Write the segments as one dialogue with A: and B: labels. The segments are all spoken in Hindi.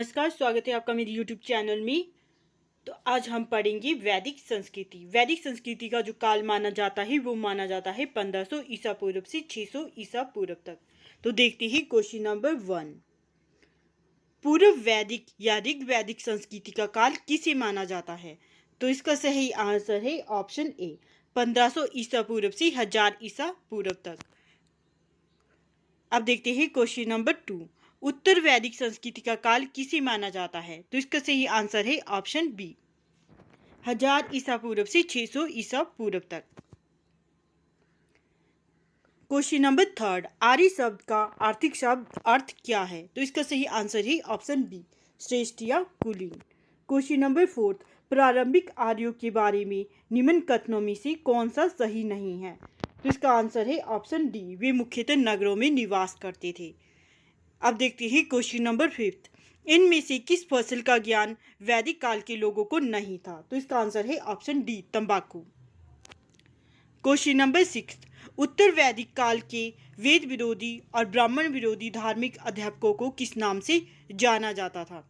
A: नमस्कार, स्वागत है आपका मेरे YouTube चैनल में। तो आज हम पढ़ेंगे वैदिक संस्कृति। वैदिक संस्कृति का जो काल माना जाता है वो माना जाता है 1500 ईसा पूर्व से 600 ईसा पूर्व तक। तो देखते हैं क्वेश्चन नंबर 1। पूर्व वैदिक या ऋग वैदिक संस्कृति का काल किसे माना जाता है? तो इसका सही आंसर है ऑप्शन ए, 1500 ईसा पूर्व से 1000 ईसा पूर्व तक। अब देखते हैं क्वेश्चन नंबर 2। उत्तर वैदिक संस्कृति का काल किसे माना जाता है? तो इसका सही आंसर है ऑप्शन बी, 1000 ईसा पूर्व से 600 ईसा पूर्व तक। Question number 3। आर्य शब्द का आर्थिक शब्द अर्थ क्या है? तो इसका सही आंसर है ऑप्शन बी, श्रेष्ठ या कुलीन। Question number 4। प्रारंभिक आर्यों के बारे में निम्न कथनों में से कौन सा सही नहीं है? तो इसका आंसर है ऑप्शन डी, वे मुख्यतः नगरों में निवास करते थे। अब देखते हैं क्वेश्चन नंबर 5। इनमें से किस फसल का ज्ञान वैदिक काल के लोगों को नहीं था? तो इसका आंसर है ऑप्शन डी, तंबाकू। Question number 6। उत्तर वैदिक काल के वेद विरोधी और ब्राह्मण विरोधी धार्मिक अध्यापकों को किस नाम से जाना जाता था?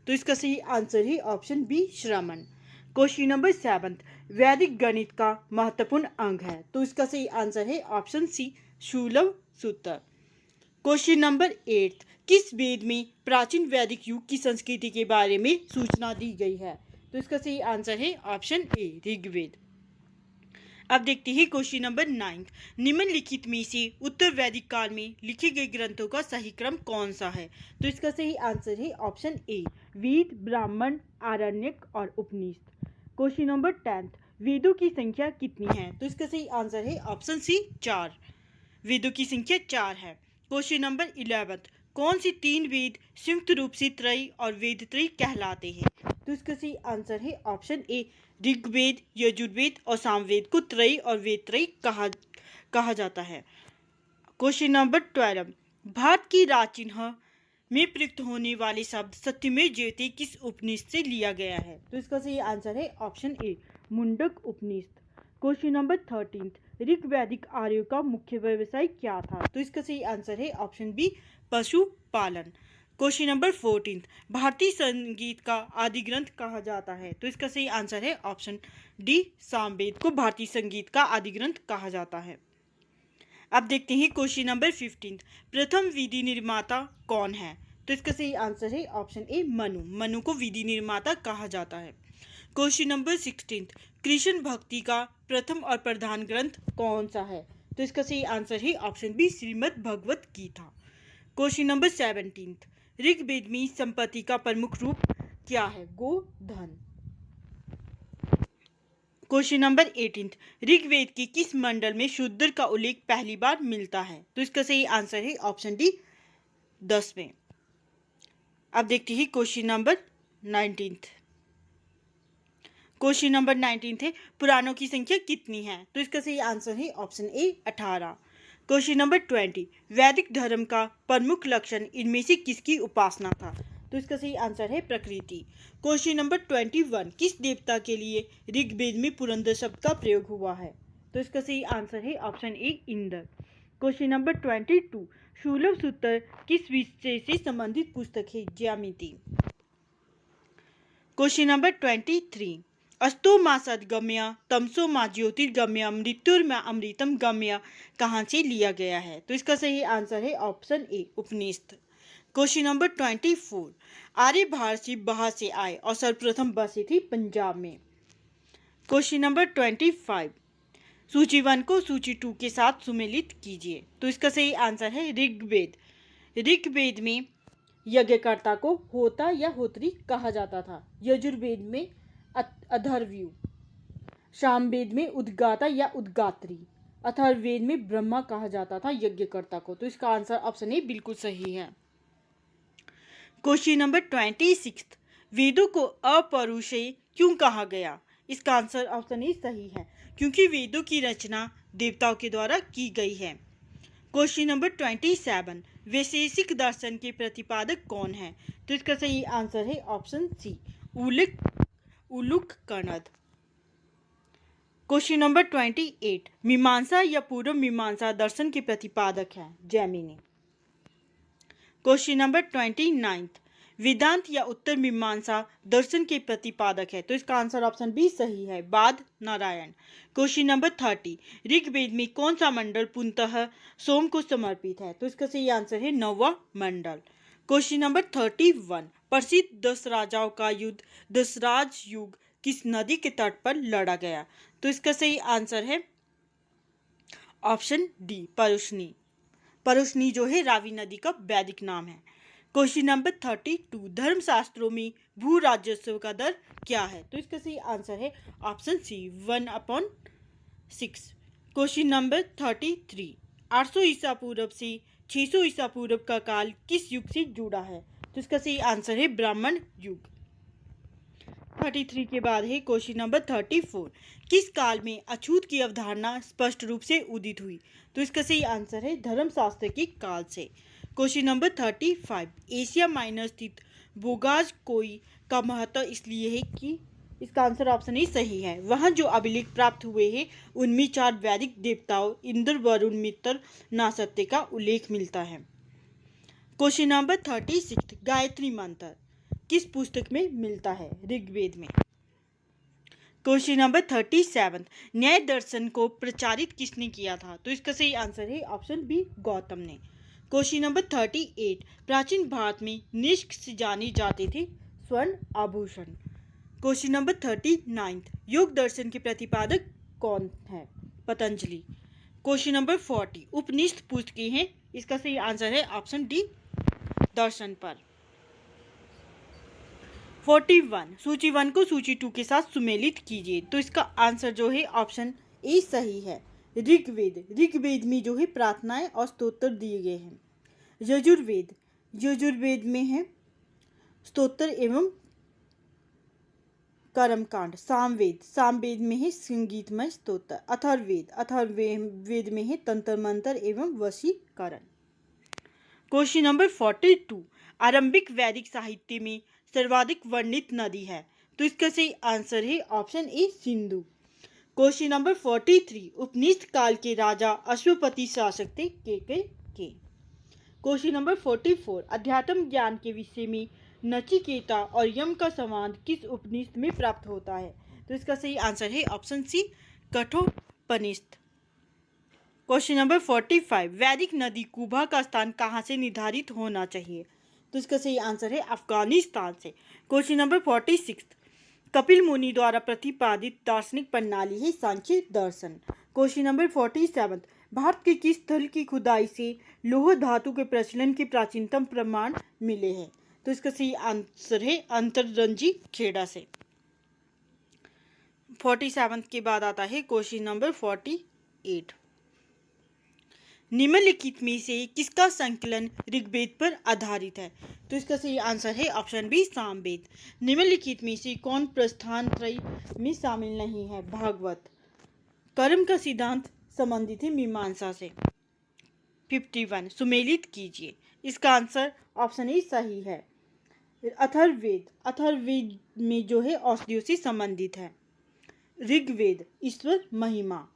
A: तो इसका सही आंसर है ऑप्शन बी, श्रमण। Question number 7। वैदिक गणित का महत्वपूर्ण अंग है? तो इसका सही आंसर है ऑप्शन सी, शूलव सूत्र। Question number 8। किस वेद में प्राचीन वैदिक युग की संस्कृति के बारे में सूचना दी गई है? तो इसका सही आंसर है ऑप्शन ए, ऋग्वेद। अब देखते हैं क्वेश्चन नंबर 9। निम्नलिखित में से उत्तर वैदिक काल में लिखे गए ग्रंथों का सही क्रम कौन सा है? तो इसका सही आंसर है ऑप्शन ए, वेद, ब्राह्मण, आरण्यक और उपनिषद। Question number 10। वेदों की संख्या कितनी है? तो इसका सही आंसर है ऑप्शन सी, 4। वेदों की संख्या 4 है। Question number 11। कौन से 3 वेद संयुक्त रूप से त्रयी और वेद त्रयी कहलाते हैं? तो इसका सही आंसर है ऑप्शन ए, ऋग्वेद, यजुर्वेद और सामवेद को त्रयी और वेद त्रयी कहा जाता है। Question number 12। भारत की राज चिन्ह में प्रयुक्त होने वाले शब्द सत्यमेव जयते किस उपनिषद से लिया गया है? तो इसका सही आंसर है option A, Mundaka Upanishad. Question number 13। Rig वैदिक आर्यों का मुख्य व्यवसाय क्या था? तो इसका सही आंसर है ऑप्शन बी, पशुपालन। Question number 14। भारतीय संगीत का आदि ग्रंथ कहा जाता है? तो इसका सही आंसर है ऑप्शन डी, सामवेद को भारतीय संगीत का आदि ग्रंथ कहा जाता है। अब देखते हैं क्वेश्चन नंबर 15। प्रथम विधि निर्माता कौन है? तो इसका सही आंसर है ऑप्शन ए, मनु। मनु को विधि निर्माता कहा जाता है। Question number 16। कृष्ण भक्ति का प्रथम और प्रधान ग्रंथ कौन सा है? तो इसका सही आंसर है option B, Shrimad Bhagavad Gita. Question number 17। Rigveda में संपत्ति का प्रमुख रूप क्या है? गो, धन। Question number 18। ऋग्वेद के किस मंडल में शूद्र का उल्लेख पहली बार मिलता है? तो इसका सही आंसर है ऑप्शन डी, 10वें। अब देखते हैं क्वेश्चन नंबर 19। क्वेश्चन नंबर 19 है, पुराणों की संख्या कितनी है? तो इसका सही आंसर है ऑप्शन ए, 18। Question number 20। वैदिक धर्म का प्रमुख लक्षण इनमें से किसकी उपासना था? तो इसका सही आंसर है प्रकृति। Question number 21। किस देवता के लिए ऋग्वेद में पुरंदर शब्द का प्रयोग हुआ है? तो इसका सही आंसर है option A, Indra. Question number 22। शूलव सूत्र किस विषय से संबंधित पुस्तक है? ज्यामिति। Question number 23। अस्तो मा सद्गम्य, तमसो मा ज्योतिर्गम्य, मृत्युर्मा अमृतम गम्य कहाँ से लिया गया है? तो इसका सही आंसर है option A, Upanishad. Question number 24। आर्य भारत से बाहर से आए और सर्वप्रथम बसे थी पंजाब में। Question number 25। सूची 1 को सूची 2 के साथ सुमेलित कीजिए। तो इसका सही आंसर है ऋग्वेद। ऋग्वेद में यज्ञकर्ता को होता या होत्री कहा जाता था। यजुर्वेद में अथर्वयु, सामवेद में उद्गाता या उद्गात्री, अथर्ववेद में ब्रह्मा कहा जाता था यज्ञकर्ता को। तो इसका आंसर ऑप्शन ए बिल्कुल सही है। Question number 26। वेदों को अपौरुषेय क्यों कहा गया? इसका आंसर ऑप्शन ए सही है, क्योंकि वेदों की रचना देवताओं के द्वारा की गई है। Question number 27। वैशेषिक दर्शन के प्रतिपादक कौन है? तो इसका सही आंसर है option C, Uluka Kanada. Question number 28। Mimamsa या पूर्व मीमांसा दर्शन के प्रतिपादक है? जैमिनी। Question number 29। वेदांत या उत्तर मीमांसा दर्शन के प्रतिपादक है। तो इसका आंसर ऑप्शन बी सही है, बाद नारायण। क्वेश्चन नंबर 30, ऋग्वेद में कौन सा मंडल पूर्णतः सोम को समर्पित है? तो इसका सही आंसर है 9वां मंडल। क्वेश्चन नंबर 31, प्रसिद्ध 10 राजाओं का युद्ध दशराज युग किस नदी के तट पर लड़ा गया? तो इसका सही आंसर है ऑप्शन डी, परुष्णी। परुष्णी जो है रावी नदी का वैदिक नाम है। क्वेश्चन नंबर 32, धर्मशास्त्रों में भू राजस्व का दर क्या है? तो इसका सही आंसर है ऑप्शन सी, 1/6। क्वेश्चन नंबर 33, 800 ईसा पूर्व से 600 ईसा पूर्व का काल किस युग से जुड़ा है? तो इसका सही आंसर है ब्राह्मण युग। 33 के बाद है क्वेश्चन नंबर 34, किस काल में अछूत की अवधारणा स्पष्ट रूप से उदित हुई? तो इसका सही आंसर है धर्मशास्त्र के काल से। क्वेश्चन नंबर 35, एशिया माइनर स्थित बोगाज कोई का महत्व इसलिए है कि इसका आंसर ऑप्शन ही सही है। वहाँ जो अभिलेख प्राप्त हुए हैं उनमें 4 वैदिक देवताओं इंद्र, वरुण, मित्र, नासत्य का उल्लेख मिलता है। क्वेश्चन नंबर 36, गायत्री मंत्र किस पुस्तक में मिलता है? ऋग्वेद में। क्वेश्चन नंबर 37, न्याय दर्शन को प्रचारित किसने किया था? तो इसका सही आंसर है ऑप्शन बी, गौतम ने। क्वेश्चन नंबर 38, प्राचीन भारत में निष्क से जाने जाते थे स्वर्ण आभूषण। क्वेश्चन नंबर 39, योग दर्शन के प्रतिपादक कौन है? पतंजलि। क्वेश्चन नंबर 40, उपनिषद पुस्तकें हैं, इसका सही आंसर है ऑप्शन डी, दर्शन पर। 41, सूची 1 को सूची 2 के साथ सुमेलित कीजिए। तो इसका आंसर जो है ऑप्शन ए सही है, ऋग्वेद में जो है प्रार्थनाएं और स्तोत्र दिए गए हैं। यजुर्वेद में है स्तोत्र एवं कर्मकांड। सामवेद में है संगीतमय स्तोत्र। अथर्ववेद में है तंत्र मंत्र एवं वशीकरण। क्वेश्चन नंबर 42, आरंभिक वैदिक साहित्य में सर्वाधिक वर्णित नदी है? तो इसका सही आंसर है option A, Sindhu. Question number 43, उपनिषद काल के राजा अश्वपति शासक थे के। क्वेश्चन नंबर 44, अध्यात्म ज्ञान के विषय में नचिकेता और यम का संवाद किस उपनिषद में प्राप्त होता है? तो इसका सही आंसर है option C, Kathopanishad. Question number 45, वैदिक नदी कुबा का स्थान कहाँ से निर्धारित होना चाहिए? तो इसका सही आंसर है अफगानिस्तान से। क्वेश्चन नंबर 46, कपिल मुनि द्वारा प्रतिपादित दार्शनिक प्रणाली है सांख्य दर्शन। क्वेश्चन नंबर 47, भारत के किस स्थल की खुदाई से लौह धातु के प्रचलन के प्राचीनतम प्रमाण मिले हैं? तो इसका सही आंसर है अंतररंजी खेड़ा से। 47 के बाद आता है क्वेश्चन नंबर 48, निम्नलिखित में से किसका संकलन ऋग्वेद पर आधारित है? तो इसका सही आंसर है ऑप्शन बी, सामवेद। निम्नलिखित में से कौन प्रस्थान त्रयी में शामिल नहीं है? भागवत। कर्म का सिद्धांत संबंधित है मीमांसा से। 51, सुमेलित कीजिए। इसका आंसर ऑप्शन ए सही है, अथर्ववेद में जो है औषधियों से संबंधित है। ऋग्वेद ईश्वर महिमा,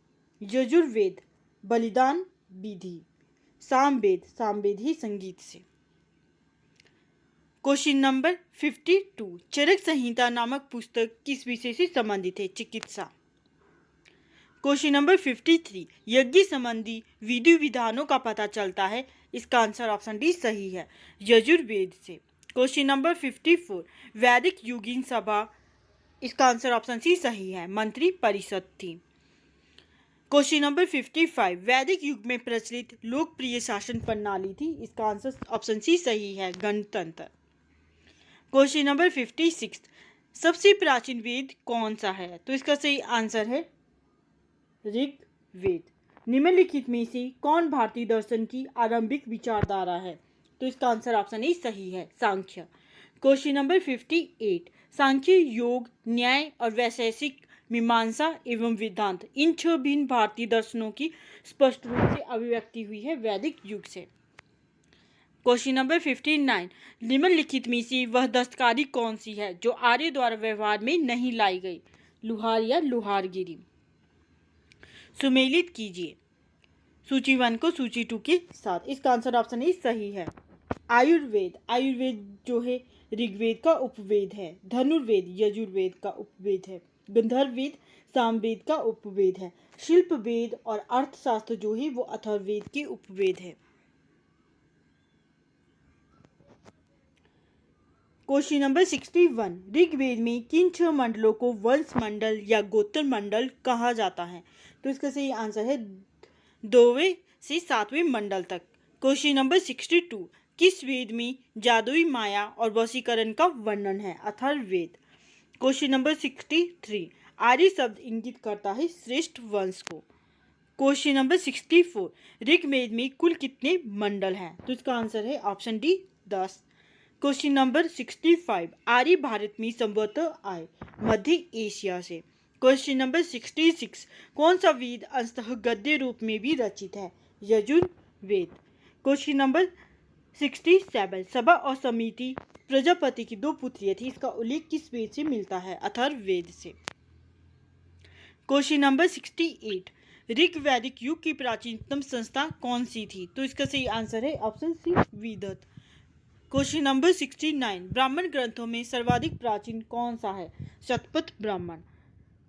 A: यजुर्वेद बलिदान विधि, सामवेद ही संगीत से। क्वेश्चन नंबर 52, चरक संहिता नामक पुस्तक किस विषय से संबंधित है? चिकित्सा। क्वेश्चन नंबर 53, यज्ञ संबंधी विधि विधानों का पता चलता है? इसका आंसर ऑप्शन डी सही है, यजुर्वेद से। क्वेश्चन नंबर 54, वैदिक योगिन सभा, इसका आंसर ऑप्शन सी सही है, मंत्री परिषद थी। क्वेश्चन नंबर 55, वैदिक युग में प्रचलित लोकप्रिय शासन प्रणाली थी? इसका आंसर ऑप्शन सी सही है, गणतंत्र। क्वेश्चन नंबर 56, सबसे प्राचीन वेद कौन सा है? तो इसका सही आंसर है ऋग्वेद। निम्नलिखित में से कौन भारतीय दर्शन की आरंभिक विचारधारा है? तो इसका आंसर ऑप्शन ए सही है, सांख्य। क्वेश्चन नंबर 58, सांख्य, योग, न्याय और वैशेषिक मीमांसा एवं वेदांत, इन 6 भिन्न भारतीय दर्शनों की स्पष्ट रूप से अभिव्यक्ति हुई है वैदिक युग से। क्वेश्चन नंबर 59, निम्नलिखित में से वह दस्तकारी कौन सी है जो आर्य द्वारा व्यवहार में नहीं लाई गई? लुहार या लुहारगिरी। सुमेलित कीजिए सूची 1 को सूची 2 के साथ। इसका आंसर ऑप्शन ए सही है, आयुर्वेद जो है ऋग्वेद का उपवेद है। धनुर्वेद यजुर्वेद का उपवेद है। गंधर्व वेद सामवेद का उपवेद है। शिल्प वेद और अर्थशास्त्र जो है वो अथर्ववेद के उपवेद है। क्वेश्चन नंबर 61, ऋग्वेद में किन 6 मंडलों को वंश मंडल या गोत्र मंडल कहा जाता है? तो इसका सही आंसर है 2वें से 7वें मंडल तक। क्वेश्चन नंबर 62, किस वेद में जादुई माया और वशीकरण का वर्णन है? अथर्ववेद। क्वेश्चन नंबर 63, आर्य शब्द इंगित करता है श्रेष्ठ वंश को। क्वेश्चन नंबर 64, ऋग्वेद में कुल कितने मंडल हैं? तो इसका आंसर है ऑप्शन डी 10। क्वेश्चन नंबर 65, आर्य भारत में संभवतः आए मध्य एशिया से। क्वेश्चन नंबर 66, कौन सा वेद अंशतः गद्य रूप में भी रचित है? यजुर्वेद। क्वेश्चन नंबर 67, सभा और समिति प्रजापति की 2 पुत्रियां थी, इसका उल्लेख किस वेद से मिलता है? अथर्ववेद से। क्वेश्चन नंबर 68, ऋग वैदिक युग की प्राचीनतम संस्था कौन सी थी? तो इसका सही आंसर है ऑप्शन सी विदत। क्वेश्चन नंबर 69, ब्राह्मण ग्रंथों में सर्वाधिक प्राचीन कौन सा है? शतपथ ब्राह्मण।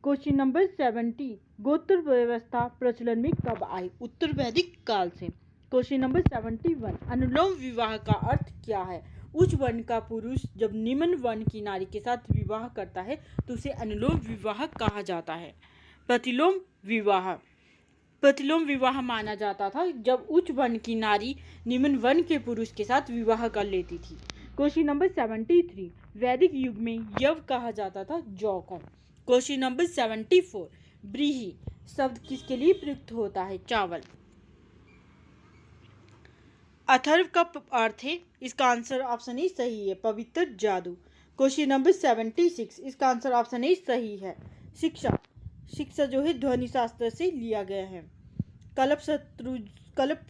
A: क्वेश्चन नंबर 70, गोत्र व्यवस्था प्रचलन में कब आई? उत्तर वैदिक काल से। क्वेश्चन नंबर 71, अनुलोम विवाह का अर्थ क्या है? उच्च वर्ण का पुरुष जब निम्न वर्ण की नारी के साथ विवाह करता है तो उसे अनुलोम विवाह कहा जाता है। प्रतिलोम विवाह, प्रतिलोम विवाह माना जाता था जब उच्च वर्ण की नारी निम्न वर्ण के पुरुष के साथ विवाह कर लेती थी। क्वेश्चन नंबर 73, वैदिक युग में यव कहा जाता था जौ को। क्वेश्चन नंबर 74, ब्रीही शब्द किसके लिए प्रयुक्त होता है? चावल। अथर्व का अर्थ है, इसका आंसर ऑप्शन ही सही है, पवित्र जादू। क्वेश्चन नंबर 76, इसका आंसर ऑप्शन ही सही है, शिक्षा। शिक्षा जो है ध्वनि शास्त्र से लिया गया है। कल्प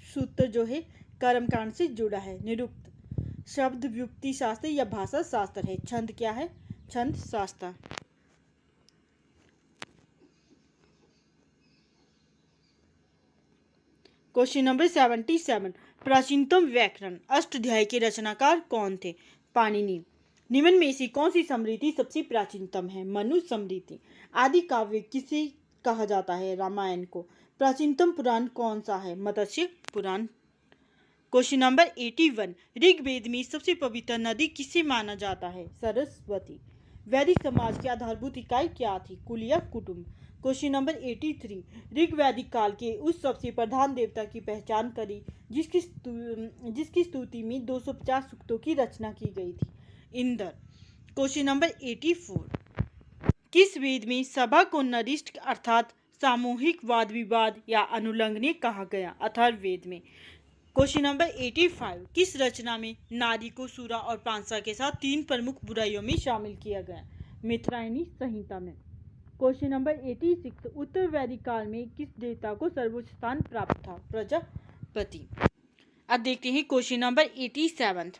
A: सूत्र जो है कर्मकांड से जुड़ा है। निरुक्त शब्द व्युक्ति शास्त्र या भाषा शास्त्र है। छंद क्या है? छंद शास्त्र। क्वेश्चन नंबर 77, प्राचीनतम व्याकरण अष्टाध्यायी के रचनाकार कौन थे? पाणिनि। निम्न में से कौन सी स्मृति सबसे प्राचीनतम है? मनु स्मृति। आदि काव्य किसे कहा जाता है? रामायण को। प्राचीनतम पुराण कौन सा है? मत्स्य पुराण। क्वेश्चन नंबर 81, ऋग्वेद में सबसे पवित्र नदी किसे माना जाता है? सरस्वती। वैदिक समाज की आधारभूत इकाई क्या थी? कुल या कुटुंब। क्वेश्चन नंबर 83, ऋग्वैदिक काल के उस सबसे प्रधान देवता की पहचान करी जिसकी स्तुति में 250 सूक्तों की रचना की गई थी? इंद्र। क्वेश्चन नंबर 84, किस वेद में सभा को नरिष्ठ अर्थात सामूहिक वाद विवाद या अनुलंघनीय कहा गया? अथर्ववेद में। क्वेश्चन नंबर 85, किस रचना में नारी को सूरा और पांसा के साथ 3 प्रमुख बुराइयों में शामिल किया गया? मित्रायणी संहिता में। क्वेश्चन नंबर 86, उत्तर वैदिक काल में किस देवता को सर्वोच्च स्थान प्राप्त था? प्रजापति। अब देखते हैं क्वेश्चन नंबर 87,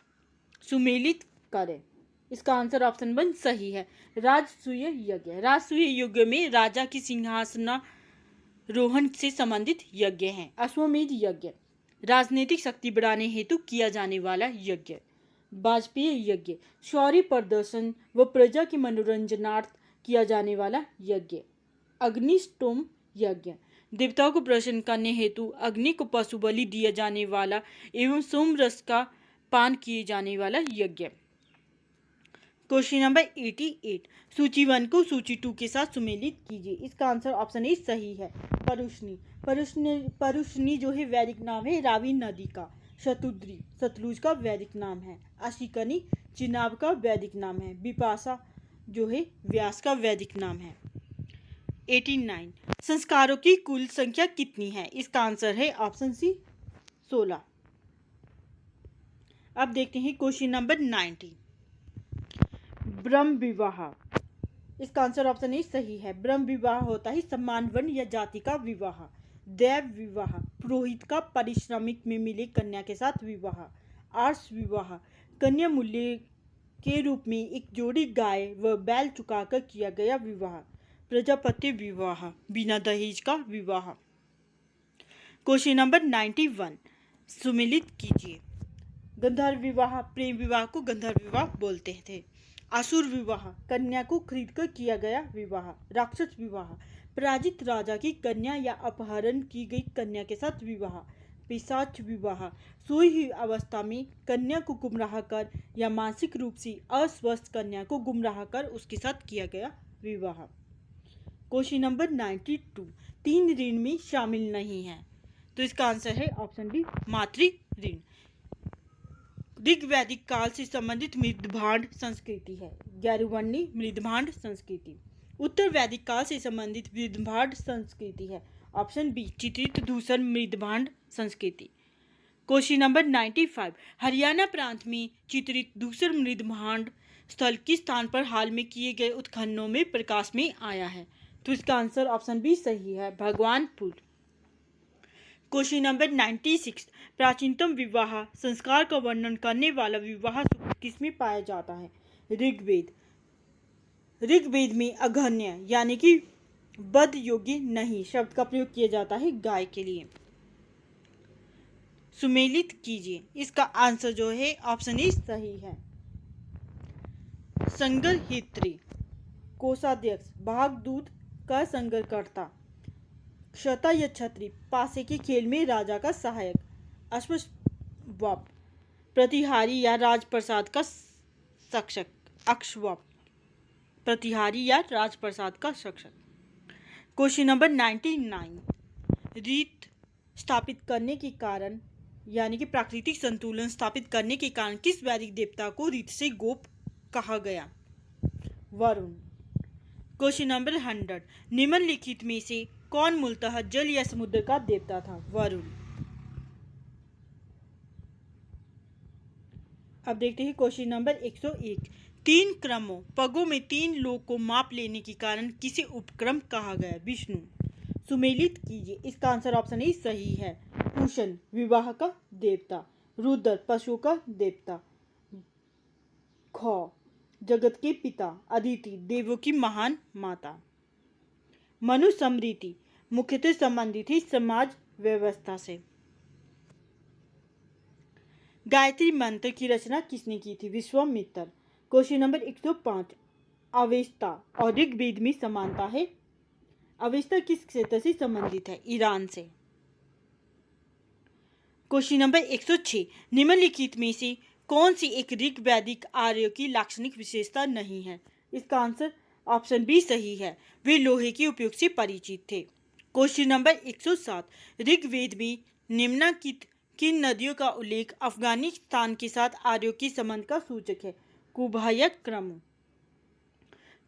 A: सुमेलित करें। इसका आंसर ऑप्शन 1 सही है, राजसूय यज्ञ। राजसूय यज्ञ में राजा की सिंहासनारोहण से संबंधित यज्ञ है। अश्वमेध यज्ञ राजनीतिक शक्ति बढ़ाने हेतु किया जाने वाला यज्ञ। वाजपेयी यज्ञ शौर्य प्रदर्शन व प्रजा के मनोरंजनार्थ किया जाने वाला यज्ञ। अग्निष्टोम यज्ञ देवताओं को प्रसन्न करने हेतु अग्नि को पशु बलि दिया जाने वाला एवं सोम रस का पान किए जाने वाला यज्ञ। क्वेश्चन नंबर 88, सूची 1 को सूची 2 के साथ सुमेलित कीजिए। इसका आंसर ऑप्शन ए सही है, परुष्णी। परुष्णी जो है वैदिक नाम है रावी नदी का। शतुद्री सतलुज का वैदिक नाम है। अशिकनी चिनाब का वैदिक नाम है। विपाशा जो है व्यास का वैदिक नाम है। 89, संस्कारों की कुल संख्या कितनी है? इसका आंसर है ऑप्शन सी 16। अब देखते हैं क्वेश्चन नंबर 90, ब्रह्म विवाह। इसका आंसर ऑप्शन ए सही है, ब्रह्म विवाह होता है सम्मान वर्ण या जाति का विवाह। देव विवाह पुरोहित का पारिश्रमिक में मिले कन्या के साथ विवाह। आर्ष विवाह कन्या मूल्य के रूप में एक जोड़ी गाय व बैल चुकाकर किया गया विवाह। प्रजापति विवाह बिना दहेज का विवाह। क्वेश्चन नंबर 91, सुमेलित कीजिए। गंधर्व विवाह, प्रेम विवाह को गंधर्व विवाह बोलते थे। असुर विवाह, कन्या को खरीदकर किया गया विवाह। राक्षस विवाह, पराजित राजा की कन्या या अपहरण की गई कन्या के साथ विवाह। पिशाच विवाह, सोई हुई अवस्था में कन्या को गुमराह कर या मानसिक रूप से अस्वस्थ कन्या को गुमराह कर उसके साथ किया गया विवाह। क्वेश्चन नंबर 92, 3 ऋण में शामिल नहीं है, तो इसका आंसर है ऑप्शन डी, मातृ ऋण। ऋग्वैदिक काल से संबंधित मृदभांड संस्कृति है, गैरुवन्नी मृदभांड संस्कृति। उत्तर वैदिक काल से संबंधित मृदभांड संस्कृति है, ऑप्शन बी, चित्रित धूसर मृदभांड संस्कृति। क्वेश्चन नंबर 95, हरियाणा प्रांत में चित्रित धूसर मृदभांड स्थल किस स्थान पर हाल में किए गए उत्खननों में प्रकाश में आया है, तो इसका आंसर ऑप्शन बी सही है, भगवानपुर। क्वेश्चन नंबर 96, प्राचीनतम विवाह संस्कार का वर्णन करने वाला विवाह सूत्र किसमें पाया जाता है, ऋग्वेद। ऋग्वेद में अगहन्य यानी कि वध योग्य नहीं शब्द का प्रयोग किया जाता है गाय के लिए। सुमेलित कीजिए, इसका आंसर जो है ऑप्शन ए सही है। संगरहित्री, कोषाध्यक्ष, भागदूत का संगरकर्ता। क्षता या छत्री, पासे के खेल में राजा का सहायक। अश्ववाप, प्रतिहारी या राजप्रसाद का शिक्षक। अक्षवाप, प्रतिहारी या राजप्रसाद का शिक्षक। क्वेश्चन नंबर 99, रीत स्थापित करने के कारण यानी कि प्राकृतिक संतुलन स्थापित करने के कारण किस वैदिक देवता को रीत से गोप कहा गया, वरुण। क्वेश्चन नंबर 100, निम्नलिखित में से कौन मूलतः जल या समुद्र का देवता था, वरुण। अब देखते हैं क्वेश्चन नंबर 101, 3 क्रमों पगों में 3 लोग को माप लेने के कारण किसे उपक्रम कहा गया, विष्णु। सुमेलित कीजिए, इसका आंसर ऑप्शन ए सही है। पूषण, विवाह का देवता। रुद्र, पशुओं का देवता। ख, जगत के पिता। अदिति, देवों की महान माता। मनुस्मृति मुख्यतः संबंधित है समाज व्यवस्था से। गायत्री मंत्र की रचना किसने की थी, विश्वामित्र। क्वेश्चन नंबर 105, अवेस्ता और ऋग्वेद में समानता है। अवेस्ता किस क्षेत्र से संबंधित है, ईरान से। क्वेश्चन नंबर 106, निम्नलिखित में से कौन सी एक ऋग्वैदिक आर्य की लाक्षणिक विशेषता नहीं है, इसका आंसर ऑप्शन बी सही है, वे लोहे के उपयोग से परिचित थे। क्वेश्चन नंबर 107, ऋग्वेद में निम्नलिखित किन नदियों का उल्लेख अफगानिस्तान के साथ आर्यों के संबंध का सूचक है, कुभायक क्रम।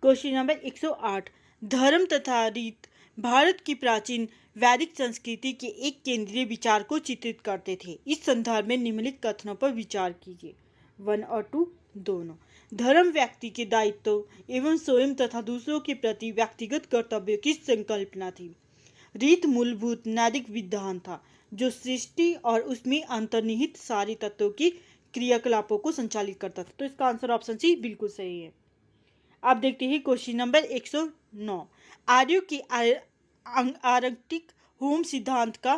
A: क्वेश्चन नंबर 108, धर्म तथा रीत भारत की प्राचीन वैदिक संस्कृति के एक केंद्रीय विचार को चित्रित करते थे। इस संदर्भ में निम्नलिखित कथनों पर विचार कीजिए, 1 और 2 दोनों। धर्म व्यक्ति के दायित्व एवं स्वयं तथा दूसरों के प्रति व्यक्तिगत कर्तव्य की संकल्पना थी। रीत मूलभूत नैतिक विधान था जो सृष्टि और उसमें अंतर्निहित सारे तत्वों की क्रियाकलापों को संचालित करता था, तो इसका आंसर ऑप्शन सी बिल्कुल सही है। अब देखते हैं क्वेश्चन नंबर 109, आर्यों के आर्कटिक होम सिद्धांत का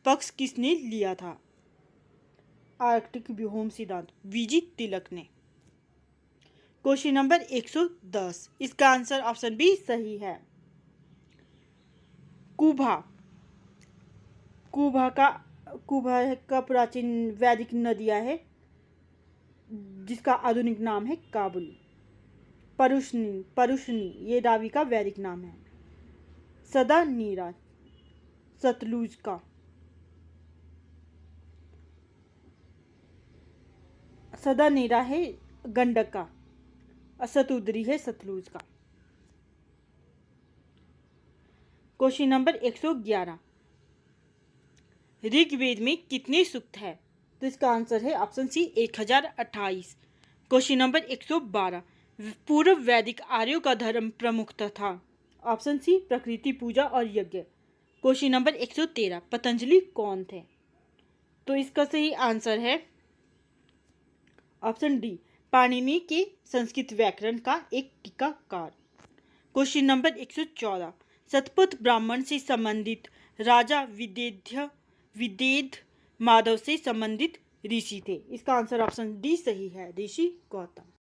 A: पक्ष किसने लिया था, आर्कटिक होम सिद्धांत, वीजी तिलक ने। क्वेश्चन नंबर 110, इसका आंसर ऑप्शन बी सही है। कुभा का प्राचीन वैदिक नदियां है जिसका आधुनिक नाम है काबुल। परुष्णी ये रावी का वैदिक नाम है। सदा नीरा सतलुज का। सदा नीरा है गंडक का, सतुद्री है सतलुज का। क्वेश्चन नंबर 111, ऋग्वेद में कितने सूक्त है, तो इसका आंसर है ऑप्शन सी 1028। क्वेश्चन नंबर 112, पूर्व वैदिक आर्यों का धर्म प्रमुख था, ऑप्शन सी प्रकृति पूजा और यज्ञ। क्वेश्चन नंबर 113, पतंजलि कौन थे, तो इसका सही आंसर है ऑप्शन डी, पाणिनि के संस्कृत व्याकरण का एक टीकाकार। क्वेश्चन नंबर 114, शतपथ ब्राह्मण से संबंधित राजा विदेध माधव से संबंधित ऋषि थे। इसका आंसर ऑप्शन डी सही है, ऋषि गौतम।